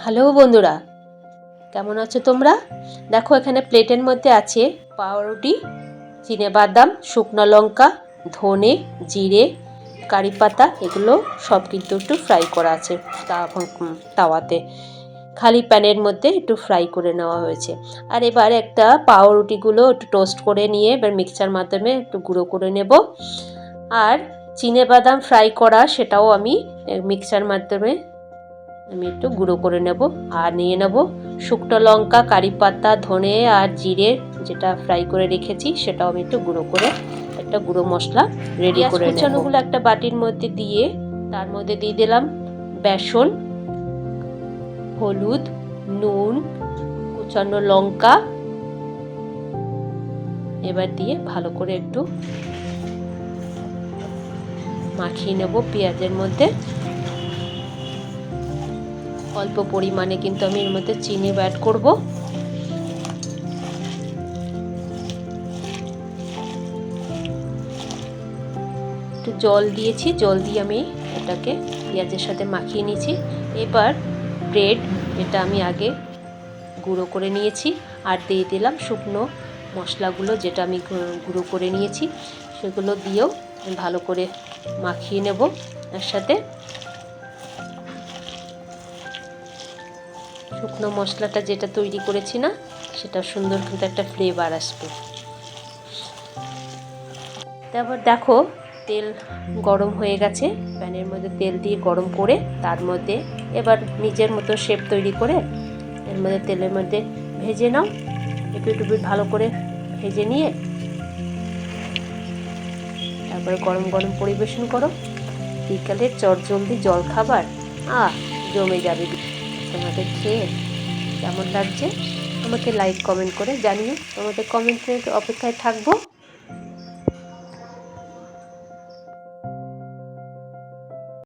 Hello বন্ধুরা, কেমন আছো তোমরা? দেখো এখানে প্লেটের মধ্যে আছে পাউরুটি, চিনেবাদাম, শুকনো লঙ্কা, ধনে, জিরে, কারি পাতা, এগুলো সব কিন্তু একটু ফ্রাই করা আছে তাওয়াতে, খালি প্যানের মধ্যে একটু ফ্রাই করে নেওয়া হয়েছে। আর এবার একটা পাউরুটিগুলো একটু টোস্ট করে নিয়ে এবার মিক্সচার মাধ্যমে একটু গুঁড়ো করে নেব। আর চিনেবাদাম ফ্রাই করা সেটাও আমি মিক্সচার মাধ্যমে একটু গুঁড়ো করে নেব। আর নিয়ে নেব শুকনো লঙ্কা, কারি পাতা, ধনে আর জিরে যেটা ফ্রাই করে রেখেছি, সেটাও আমি একটু গুঁড়ো করে একটা গুঁড়ো মশলা রেডি করে নেব। কুচানোগুলো একটা বাটির মধ্যে দিয়ে তার মধ্যে দিয়ে দিলাম বেসন, হলুদ, নুন, কুচানো লঙ্কা। এবার দিয়ে ভালো করে একটু মাখিয়ে নেব পেঁয়াজের মধ্যে। অল্প পরিমাণে কিন্তু আমি এর মধ্যে চিনি অ্যাড করব। একটু জল দিয়েছি, জল দিয়ে আমি এটাকে পেঁয়াজের সাথে মাখিয়ে নিয়েছি। এবার ব্রেড, এটা আমি আগে গুঁড়ো করে নিয়েছি, আর দিয়ে দিলাম শুকনো মশলাগুলো যেটা আমি গুঁড়ো করে নিয়েছি, সেগুলো দিয়েও ভালো করে মাখিয়ে নেব এর সাথে। শুকনো মশলাটা যেটা তৈরি করেছি না, সেটা সুন্দর কিন্তু একটা ফ্লেভার আসবে। তারপর দেখো তেল গরম হয়ে গেছে, প্যানের মধ্যে তেল দিয়ে গরম করে তার মধ্যে এবার নিজের মতো শেপ তৈরি করে এর মধ্যে তেলের মধ্যে ভেজে নাও। একটু একটু ভালো করে ভেজে নিয়ে তারপরে গরম গরম পরিবেশন করো। বিকালের চটজলদি জল খাবার জমে যাবে। তোমাদের খেয়ে কেমন লাগছে আমাকে লাইক কমেন্ট করে জানিও, তোমাদের কমেন্টের অপেক্ষায় থাকবো।